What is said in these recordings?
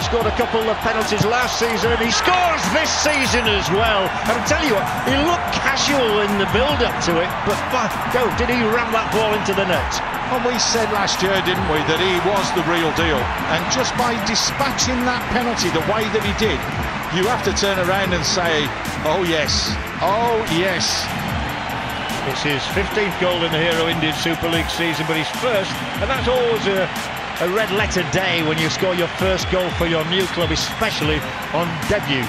scored a couple of penalties last season. He scores this season as well. And I tell you what, he looked casual in the build-up to it, but did he ram that ball into the net? And we said last year, didn't we, that he was the real deal. And just by dispatching that penalty the way that he did, you have to turn around and say, oh yes, oh yes. It's his 15th goal in the Hero Indian Super League season, but his first, and that's always a red letter day when you score your first goal for your new club, especially on debut.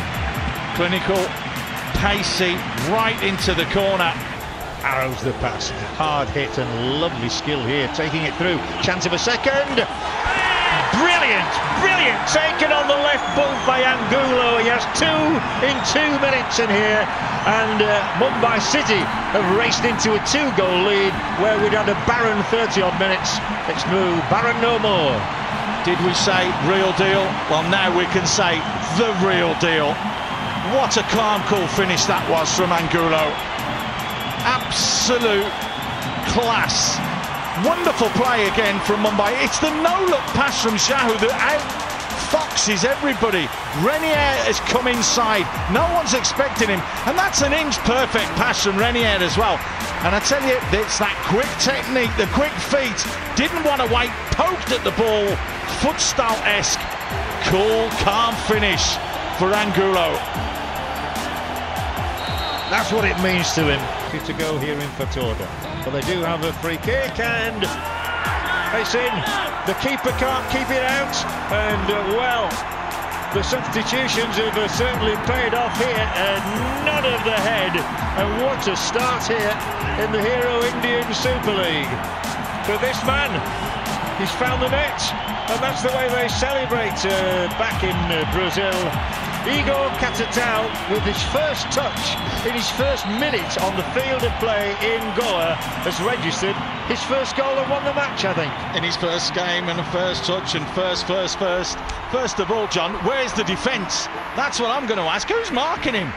Clinical, pacey, right into the corner. Arrows the pass, hard hit and lovely skill here, taking it through. Chance of a second. Brilliant, brilliant, taken on the left boot by Angulo. He has 2 in 2 minutes in here, and Mumbai City have raced into a 2-goal lead where we'd had a barren 30-odd minutes. It's barren no more. Did we say real deal? Well, now we can say the real deal. What a calm, cool finish that was from Angulo. Absolute class. Wonderful play again from Mumbai. It's the no-look pass from Jahouh that out-foxes everybody. Renier has come inside. No one's expecting him. And that's an inch-perfect pass from Renier as well. And I tell you, it's that quick technique, the quick feet. Didn't want to wait, poked at the ball. Footstyle-esque. Cool, calm finish for Angulo. That's what it means to him to go here in Fatorda. But they do have a free kick and it's in. The keeper can't keep it out, and well, the substitutions have certainly paid off here. None of the head, and what a start here in the Hero Indian Super League. For this man, he's found the net, and that's the way they celebrate back in Brazil. Igor Angulo, with his first touch in his first minute on the field of play in Goa, has registered his first goal and won the match, I think. In his first game and a first touch and first of all, John, where's the defence? That's what I'm going to ask. Who's marking him?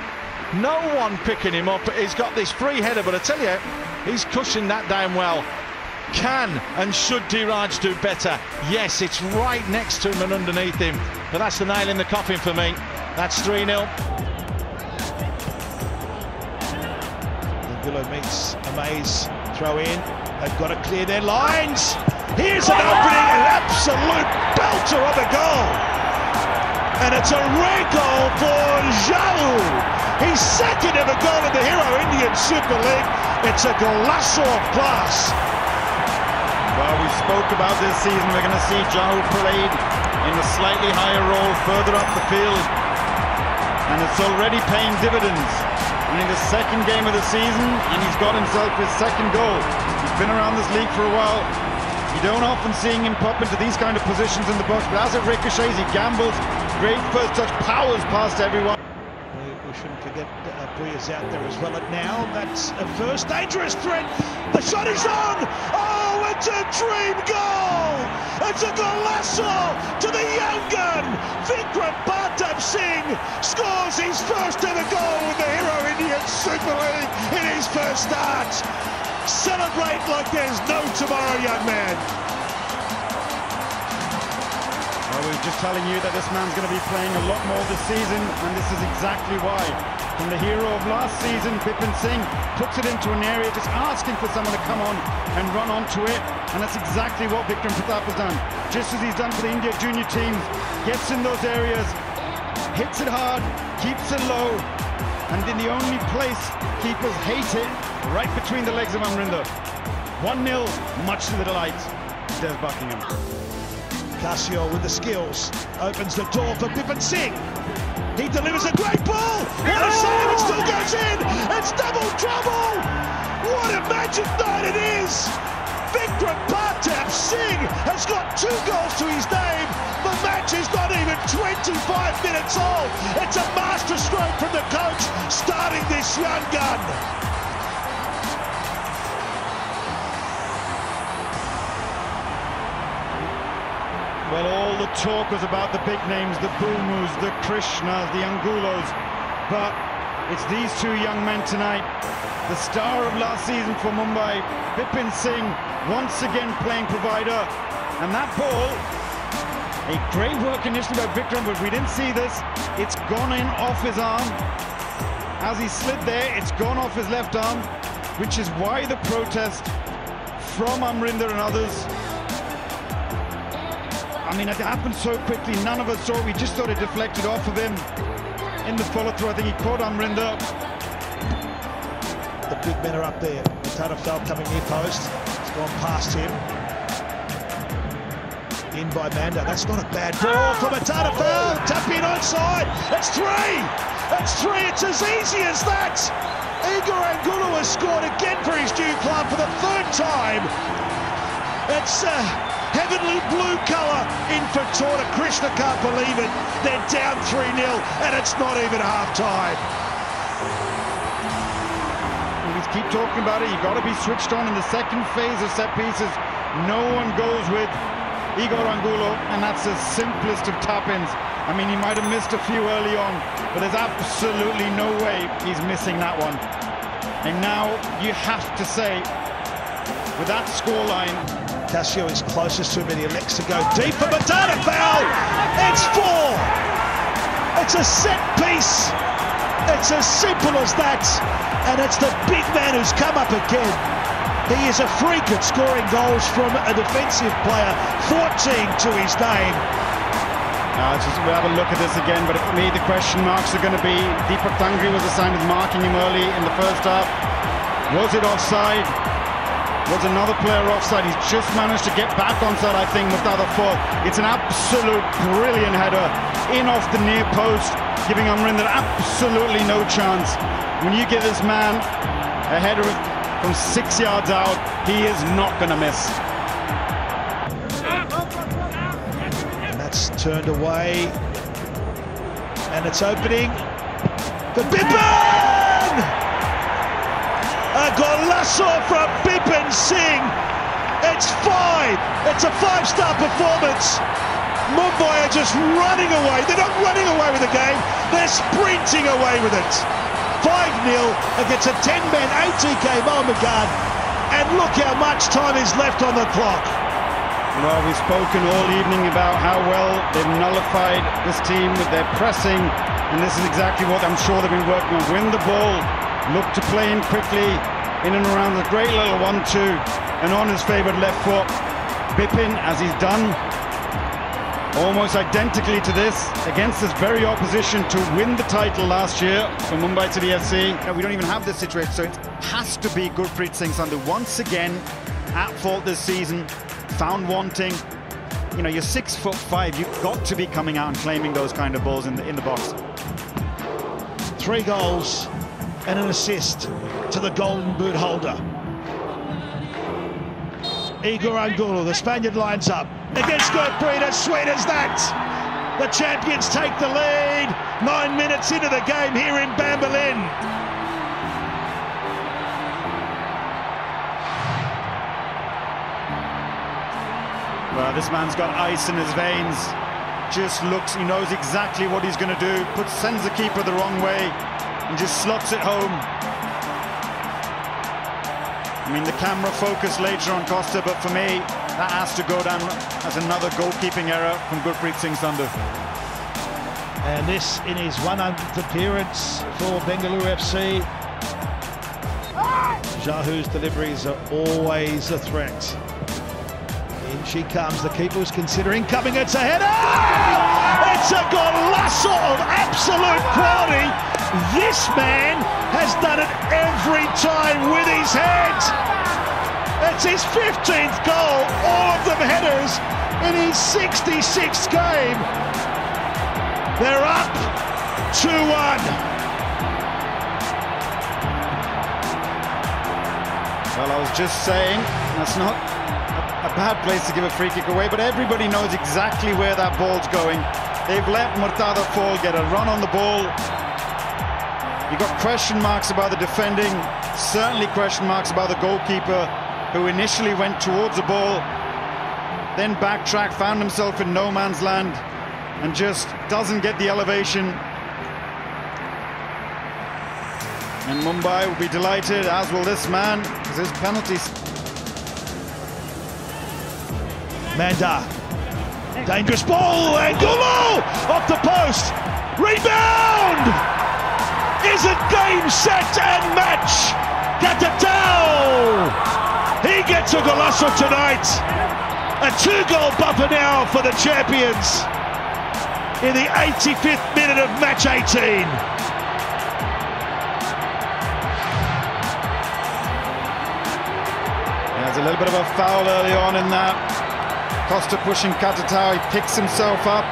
No one picking him up. He's got this free header, but I tell you, he's cushioned that down well. Can and should Diraj do better? Yes, it's right next to him and underneath him, but that's the nail in the coffin for me. That's 3-0. Angulo meets Amaze, throw in. They've got to clear their lines. Here's an opening, an absolute belter of a goal. And it's a rare goal for Jahouh. His second ever goal in the Hero Indian Super League. It's a golazo of class. Well, we spoke about this season. We're going to see Jahouh played in a slightly higher role further up the field. And it's already paying dividends. Only the second game of the season, and he's got himself his second goal. He's been around this league for a while. You don't often see him pop into these kind of positions in the box, but as it ricochets, he gambles. Great first touch, powers past everyone. We shouldn't forget Puya's out there as well. And now that's a first dangerous threat. The shot is on. Oh, it's a dream goal. It's a golazo to the young gun. Bipin Singh scores his first ever goal with the Hero Indian Super League in his first start. Celebrate like there's no tomorrow, young man. Well, we were just telling you that this man's going to be playing a lot more this season, and this is exactly why. From the hero of last season, Bipin Singh puts it into an area just asking for someone to come on and run onto it, and that's exactly what Vikram Pratap has done. Just as he's done for the India junior teams, gets in those areas, hits it hard, keeps it low, and in the only place keepers hate it, right between the legs of Amrinder. 1-0, much to the delight of Des Buckingham. Casio with the skills opens the door for Bipin Singh. He delivers a great ball. What a save! It still goes in. It's double trouble. What a magic night it is. Bipin Singh has got 2 goals to his name. The match is not even 25 minutes old. It's a masterstroke from the coach starting this young gun. Well, all the talk was about the big names, the Boomus, the Krishnas, the Angulos, but it's these 2 young men tonight. The star of last season for Mumbai, Bipin Singh, once again playing provider, and that ball A great work initially by Vikram, but we didn't see this. It's gone in off his arm. As he slid there, it's gone off his left arm, which is why the protest from Amrinder and others. I mean, it happened so quickly, none of us saw it. We just thought it deflected off of him. In the follow-through, I think he caught Amrinder. The big men are up there. Khel coming near post. It's gone past him. In by Manda. That's not a bad ball from Khel. Tap in onside. It's three. It's three. It's as easy as that. Igor Angulo has scored again for his new club for the third time. It's heavenly blue colour in Fatore. Krishna can't believe it. They're down 3-0 and it's not even half-time. We keep talking about it. You've got to be switched on in the second phase of set pieces. No one goes with Igor Angulo, and that's the simplest of tap-ins. I mean, he might have missed a few early on, but there's absolutely no way he's missing that one. And now you have to say, with that scoreline, Casio is closest to him and he elects to go deep for Khel. It's four. It's a set piece. It's as simple as that. And it's the big man who's come up again. He is a freak at scoring goals from a defensive player. 14 to his name. We'll have a look at this again, but for me the question marks are going to be, Deepak Tangri was assigned with marking him early in the first half. Was it offside? Was another player offside? He's just managed to get back onside, I think, Murtada Fall. It's an absolute brilliant header in off the near post, giving Amrinder absolutely no chance. When you give this man a header from 6 yards out, he is not going to miss. And that's turned away. And it's opening for Bipin! A golazo from Bipin Singh. It's five. It's a five-star performance. Mumbai are just running away. They're not running away with the game. They're sprinting away with it. 5-0 against a 10-man ATK Mohammedan. And look how much time is left on the clock. Well, we've spoken all evening about how well they've nullified this team with their pressing. And this is exactly what I'm sure they've been working on. Win the ball. Look to play in quickly, in and around the great little 1-2, and on his favoured left foot. Bipin, as he's done, almost identically to this, against this very opposition to win the title last year for Mumbai City FC. No, we don't even have this situation, so it has to be Gurpreet Singh Sandhu once again at fault this season, found wanting. You know, you're 6'5", you've got to be coming out and claiming those kind of balls in the box. 3 goals and an assist to the Golden Boot holder. Igor Angulo, the Spaniard, lines up against Gurpreet, as sweet as that. The champions take the lead. 9 minutes into the game here in Bambalin. Well, this man's got ice in his veins. Just looks, he knows exactly what he's going to do. Sends the keeper the wrong way and just slots it home. I mean, the camera focused later on Costa, but for me, that has to go down as another goalkeeping error from Gurpreet Singh Sandhu. And this in his 100th appearance for Bengaluru FC. Jahouh's deliveries are always a threat. In she comes, the keeper was considering coming, it's a header! It's a golazo of absolute quality. This man has done it every time with his head. It's his 15th goal, all of them headers in his 66th game. They're up 2-1. Well, I was just saying, that's not a bad place to give a free kick away, but everybody knows exactly where that ball's going. They've let Murtada Fall get a run on the ball. You've got question marks about the defending, certainly question marks about the goalkeeper, who initially went towards the ball, then backtracked, found himself in no man's land, and just doesn't get the elevation. And Mumbai will be delighted, as will this man, because his penalties. Manda Dangerous ball, Angulo off the post. Rebound! Is it game, set and match? Jahouh! He gets a golazo tonight. A 2-goal buffer now for the champions in the 85th minute of match 18. There's a little bit of a foul early on in that. Costa pushing Jahouh, he picks himself up.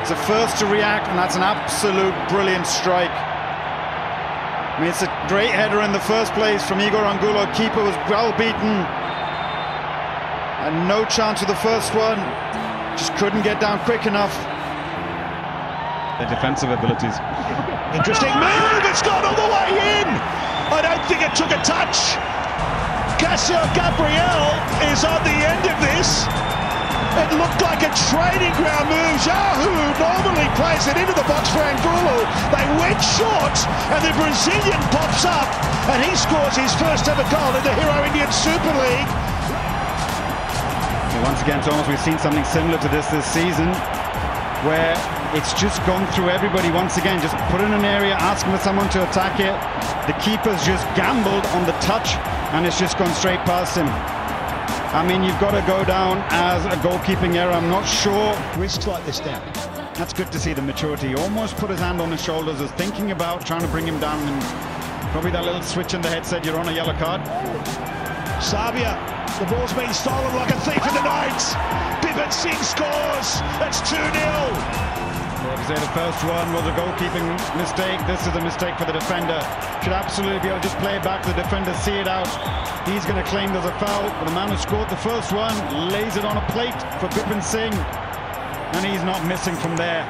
He's the first to react, and that's an absolute brilliant strike. I mean, it's a great header in the first place from Igor Angulo. Keeper was well beaten. And no chance with the first one. Just couldn't get down quick enough. Their defensive abilities. Interesting move, it's gone all the way in. I don't think it took a touch. Gabriel is on the end of this. It looked like a training ground move. Jahouh normally plays it into the box for Angulo. They went short, and the Brazilian pops up, and he scores his first ever goal in the Hero Indian Super League. Once again, Thomas, we've seen something similar to this season, where it's just gone through everybody once again. Just put in an area, asking for someone to attack it. The keeper's just gambled on the touch, and it's just gone straight past him. I mean, you've got to go down as a goalkeeping error. I'm not sure. Risks like this down. That's good to see the maturity. He almost put his hand on his shoulders, as thinking about trying to bring him down, and probably that little switch in the head said, you're on a yellow card. Sabia, the ball's been stolen like a thief in the night. Bipin Singh scores. It's 2-0. Like I say, the first one was a goalkeeping mistake. This is a mistake for the defender. Should absolutely be able to just play it back to the defender, see it out. He's going to claim there's a foul, but the man who scored the first one lays it on a plate for Bipin Singh, and he's not missing from there.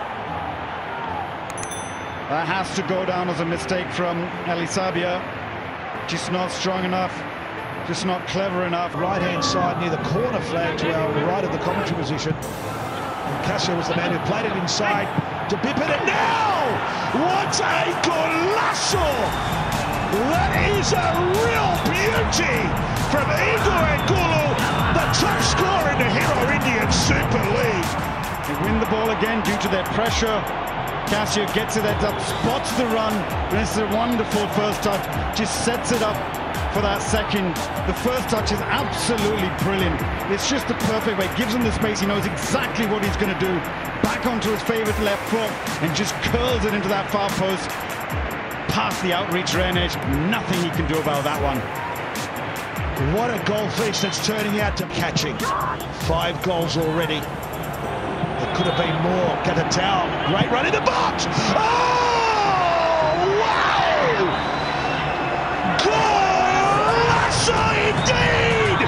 That has to go down as a mistake from Sabia. Just not strong enough, just not clever enough. Right-hand side near the corner flag to our right of the commentary position. Khel was the man who played it inside to Bipin, and now what a golazo! That is a real beauty from Igor Angulo, the top scorer in the Hero Indian Super League. They win the ball again due to their pressure. Khel gets it up, spots the run, and it's a wonderful first touch, just sets it up for that second. The first touch is absolutely brilliant. It's just the perfect way. Gives him the space. He knows exactly what he's going to do. Back onto his favourite left foot and just curls it into that far post. Past the outreach Renage. Nothing he can do about that one. What a goal feast it's turning out to catching. 5 goals already. There could have been more. Jahouh, great run in the box. Oh, wow! Indeed!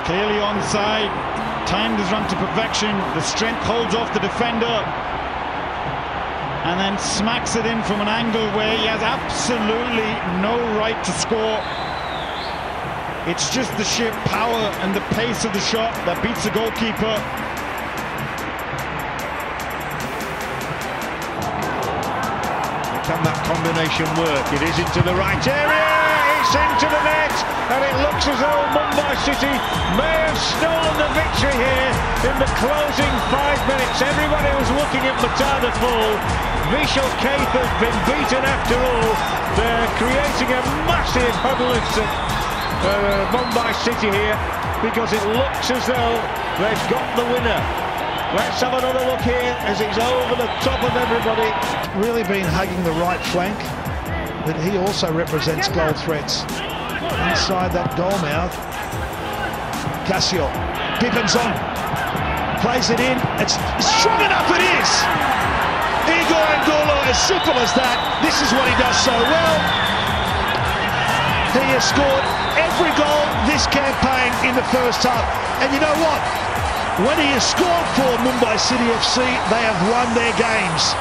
Clearly onside, timed his run to perfection. The strength holds off the defender, and then smacks it in from an angle where he has absolutely no right to score. It's just the sheer power and the pace of the shot that beats the goalkeeper. Can that combination work? It is into the right area. It's into the net, and it looks as though Mumbai City may have stolen the victory here in the closing 5 minutes. Everybody was looking at Matada full. Vishal Kaith has been beaten after all. They're creating a massive huddle at Mumbai City here, because it looks as though they've got the winner. Let's have another look here as it's over the top of everybody. Really been hugging the right flank, but he also represents goal threats. Inside that goal mouth, Khel, Bipin's on, plays it in, it's strong enough, it is! Igor Angulo, as simple as that, this is what he does so well. He has scored every goal this campaign in the first half, and you know what? When he has scored for Mumbai City FC, they have won their games.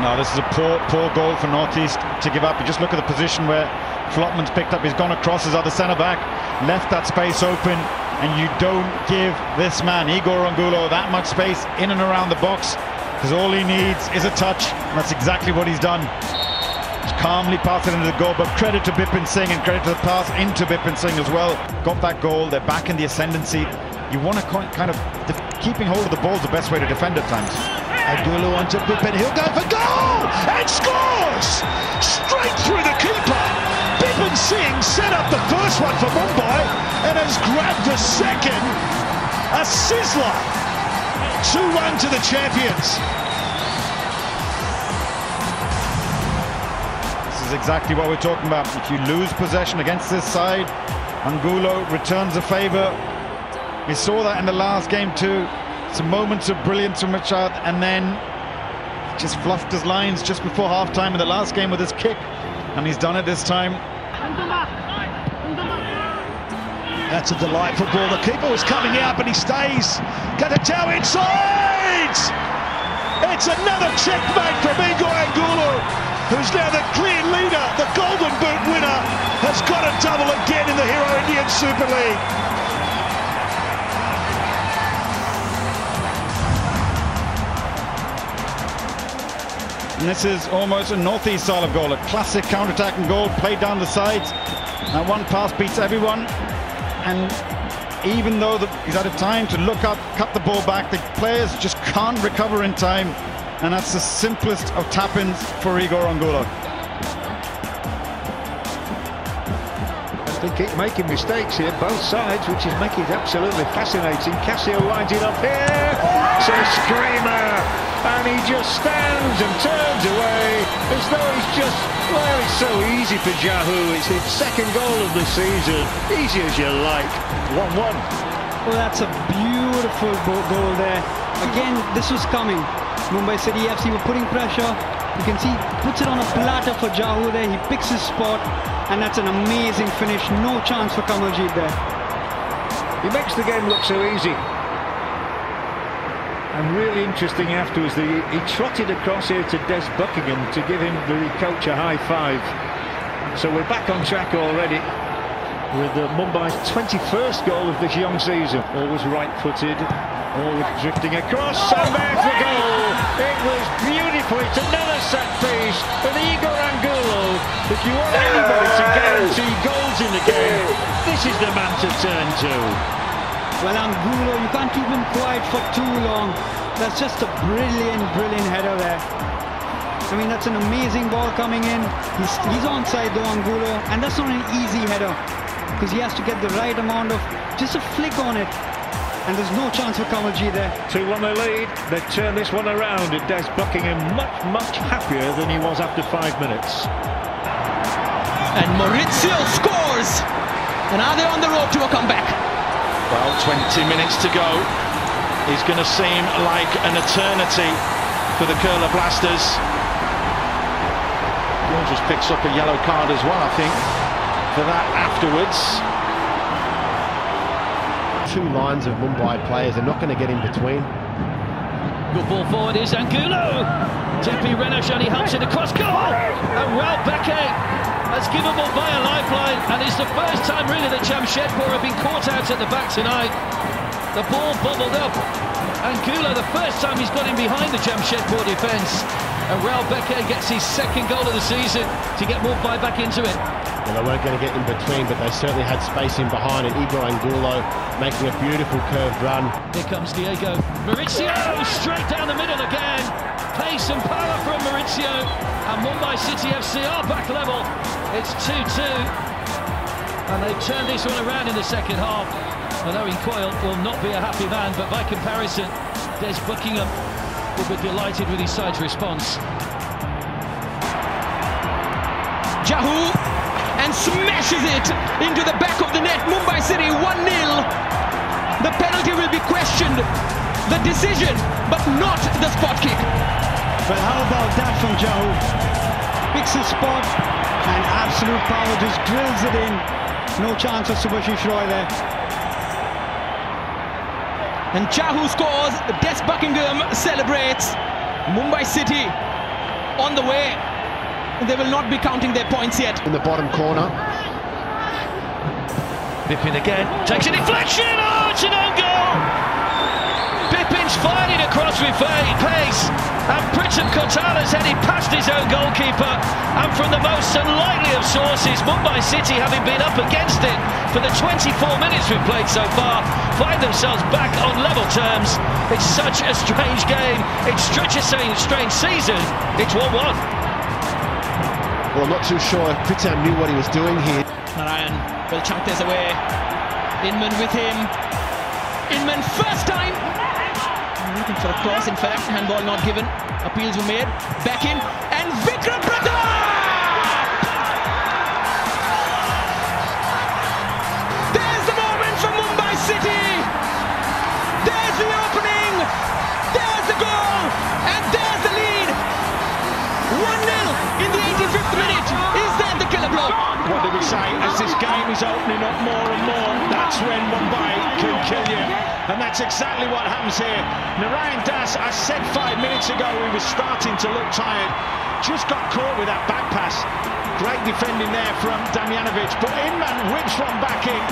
No, this is a poor goal for Northeast to give up. You just look at the position where Flotman's picked up. He's gone across his other centre-back, left that space open, and you don't give this man, Igor Angulo, that much space in and around the box, because all he needs is a touch, and that's exactly what he's done. calmly passed it into the goal, but credit to Bipin Singh and credit to the pass into Bipin Singh as well. Got that goal, they're back in the ascendancy. You want to kind of keeping hold of the ball is the best way to defend at times. Angulo onto Bipin, he'll go for goal and scores! Straight through the keeper. Bipin Singh set up the first one for Mumbai and has grabbed the second. A sizzler. 2-1 to the champions. This is exactly what we're talking about. If you lose possession against this side, Angulo returns a favour. We saw that in the last game too. Some moments of brilliance from Richard, and then just fluffed his lines just before half-time in the last game with his kick, and he's done it this time. That's a delightful ball. The keeper was coming out, but he stays. Jahouh inside! It's another checkmate from Igor Angulo, who's now the clear leader. The Golden Boot winner has got a double again in the Hero Indian Super League. And this is almost a northeast style of goal, a classic counter-attacking goal, played down the sides. That one pass beats everyone. And even though he's had a time to look up, cut the ball back, the players just can't recover in time. And that's the simplest of tap-ins for Igor Angulo. They keep making mistakes here, both sides, which is making it absolutely fascinating. Casio lines it up here. It's a screamer. And he just stands and turns away as though he's just, well, it's so easy for Jahouh. It's his second goal of the season. Easy as you like. 1-1. Well, that's a beautiful goal there. Again, this was coming. Mumbai City FC were putting pressure. You can see, puts it on a platter for Jahouh there. He picks his spot, and that's an amazing finish. No chance for Kamaljeet there. He makes the game look so easy. And really interesting afterwards, he trotted across here to Des Buckingham to give him, the coach, a high five. So we're back on track already with Mumbai's 21st goal of this young season. Always right-footed, always drifting across, and there's the goal. It was beautiful. It's another set piece with Igor Angulo. If you want anybody to guarantee goals in the game, this is the man to turn to. Well, Angulo, you can't keep him quiet for too long. That's just a brilliant header there. I mean, that's an amazing ball coming in. He's onside though, Angulo, and that's not an easy header because he has to get the right amount of, just a flick on it. And there's no chance for Kamaljeet there. 2-1 the lead. They've turned this one around, and Des Buckingham much happier than he was after 5 minutes. And Maurizio scores! And are they on the road to a comeback? Well, 20 minutes to go. Is going to seem like an eternity for the Kerala Blasters. Georges picks up a yellow card as well, I think, for that afterwards. Two lines of Mumbai players are not going to get in between. Good ball forward is Angulo. Tepi Renashani helps it across goal. And Raul Beke has given Mumbai a lifeline, and it's the first time really that Jamshedpur have been caught out at the back tonight. The ball bubbled up. Angulo, the first time he's got in behind the Jamshedpur defence. And Raul Beke gets his second goal of the season to get Mumbai back into it. Well, they weren't going to get in between, but they certainly had space in behind, and Igor Angulo making a beautiful curved run. Here comes Diego. Maurizio straight down the middle again. Pace and power from Maurizio. And Mumbai City FC are back level. It's 2-2. And they've turned this one around in the second half. And Owen Coyle will not be a happy man, but by comparison, Des Buckingham will be delighted with his side's response. Jahouh and smashes it into the back of the net. Mumbai City 1-0. The penalty will be questioned. The decision, but not the spot kick. But how about that from Jahouh? Picks his spot and absolute power just drills it in. No chance of Subhashish Roy there. And Jahouh scores. Des Buckingham celebrates. Mumbai City on the way. They will not be counting their points yet. In the bottom corner. Bipin again, takes a deflection, oh, it's an own goal! Bipin's fired it across with pace, and Pritam Kotala's headed past his own goalkeeper, and from the most unlikely of sources, Mumbai City, having been up against it for the 24 minutes we've played so far, find themselves back on level terms. It's such a strange game, it's such a strange season. It's 1-1. Well, not too sure if Pritam knew what he was doing here. Narayan will chunk this away. Inman with him. Inman first time. Looking for a cross, in fact. Handball not given. Appeals were made. Back in. And Vikram Pratap! There's the moment for Mumbai City. There's the opening. There's the goal. And there's the lead. 1-0 in the 85th minute. Is that the killer blow? What did we say? As this game is opening up more and more, that's when Mumbai can kill you. And that's exactly what happens here. Narayan Das, I said 5 minutes ago he was starting to look tired. Just got caught with that back pass. Great defending there from Damjanovic. But Inman whips one back in.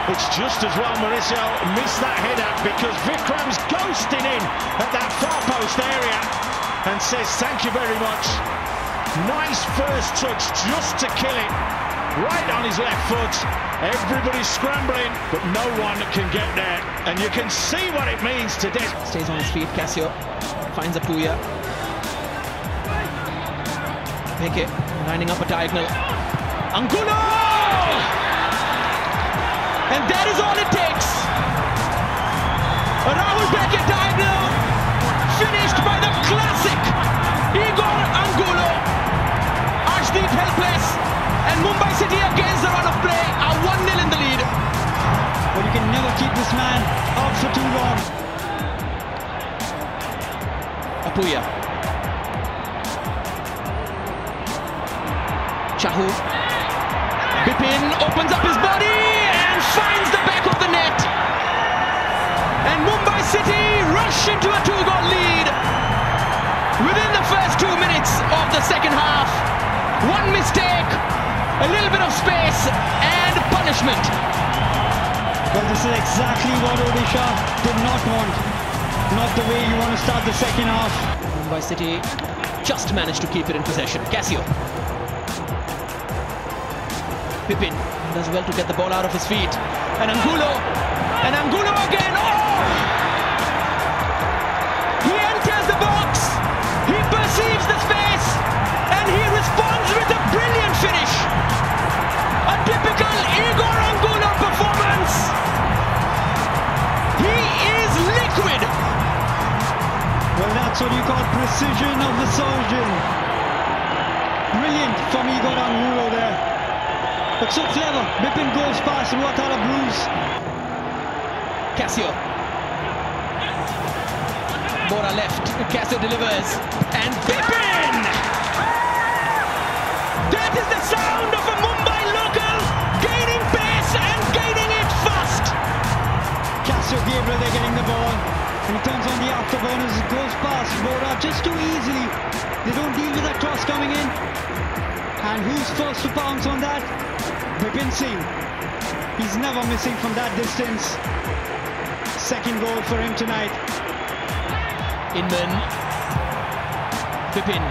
It's just as well Mauricio missed that header because Vikram's ghosting in at that far post area and says thank you very much. Nice first touch just to kill it. Right on his left foot. Everybody's scrambling, but no one can get there. And you can see what it means today. Stays on his feet. Casio finds Apuya. Peke lining up a diagonal. Angulo! And that is all it takes. Rahul Peke diagonal. Finished by the classic Igor Angulo. Arshdeep helpless. And Mumbai City against the run of play are 1-0 in the lead. But you can never keep this man out for too long. Apuya. Jahouh. Bipin opens up his body and finds the back of the net. And Mumbai City rush into a 2-goal lead within the first 2 minutes of the second half. One mistake, a little bit of space, and punishment. Well, this is exactly what Odisha did not want. Not the way you want to start the second half. Mumbai City just managed to keep it in possession. Casio. Bipin does well to get the ball out of his feet. And Angulo. And Angulo again. Oh! He enters the box. He perceives the space. And he responds with a brilliant finish. A typical Igor Angulo performance. He is liquid. Well, that's what you call precision of the surgeon. Brilliant from Igor Angulo there. But so clever. Bipin goes past and what a bruise. Casio. Bora left. Casio delivers. And Bipin! That is the sound of a Mumbai local gaining pace and gaining it fast. Casio Gabriel, they're getting the ball. And he turns on the afterburners, goes past Bora just too easily. They don't deal with that cross coming in. And who's first to pounce on that? Bipin Singh. He's never missing from that distance. Second goal for him tonight. Inman. Bipin.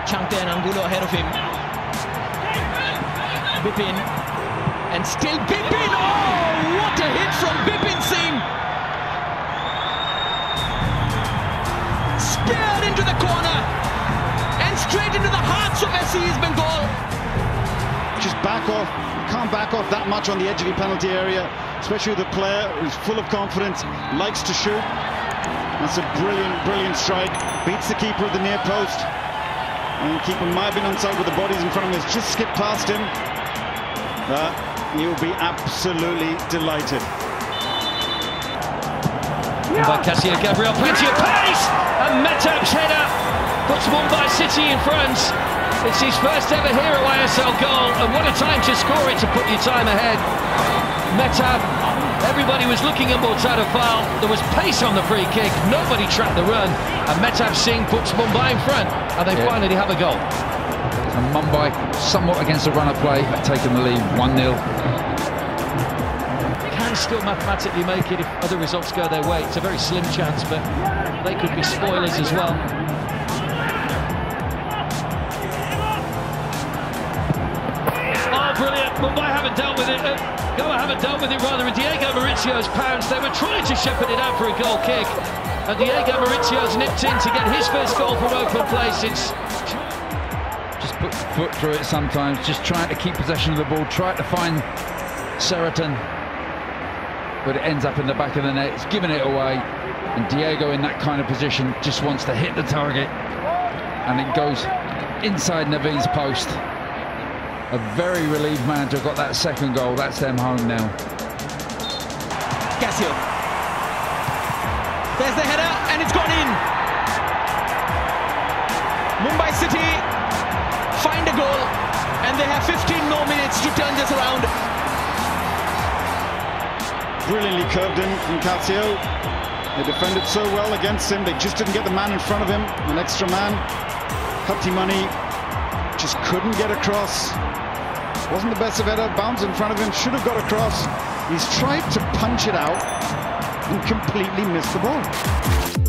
Chunked and Angulo ahead of him. Bipin. And still Bipin. Oh, what a hit from Bipin Singh. Speared into the corner. And straight into the hearts of SC's Bengal. Just back off. Can't back off that much on the edge of the penalty area, especially with a player who's full of confidence, likes to shoot. That's a brilliant strike. Beats the keeper at the near post. And the keeper might have been onside with the bodies in front of him. It's just skipped past him. You'll be absolutely delighted. By Casio Gabriel, plenty of pace, and Metab's header puts Mumbai City in front. It's his first ever Hero ISL goal, and what a time to score it to put your time ahead. Metab, everybody was looking at Murtada foul. There was pace on the free kick, nobody tracked the run, and Metab Singh puts Mumbai in front, and they finally have a goal. And Mumbai, somewhat against the run of play, taking the lead 1-0. Can can still mathematically make it if other results go their way. It's a very slim chance, but they could be spoilers as well. Oh, brilliant. Mumbai haven't dealt with it. Goa haven't dealt with it, rather, and Diego Mauricio's pounced. They were trying to shepherd it out for a goal kick, and Diego Mauricio's nipped in to get his first goal from open play since... Just put the foot through it sometimes, just trying to keep possession of the ball, try to find Sheraton, but it ends up in the back of the net. It's giving it away, and Diego in that kind of position just wants to hit the target, and it goes inside Navee's post. A very relieved man to have got that second goal. That's them home now. Casio. There's the header, and it's gone in. Mumbai City find a goal, and they have 15 more minutes to turn this around. Brilliantly curved in from Casio. They defended so well against him. They just didn't get the man in front of him. An extra man. Hupty Money just couldn't get across. Wasn't the best of header. Bounce in front of him. Should have got across. He's tried to punch it out and completely missed the ball.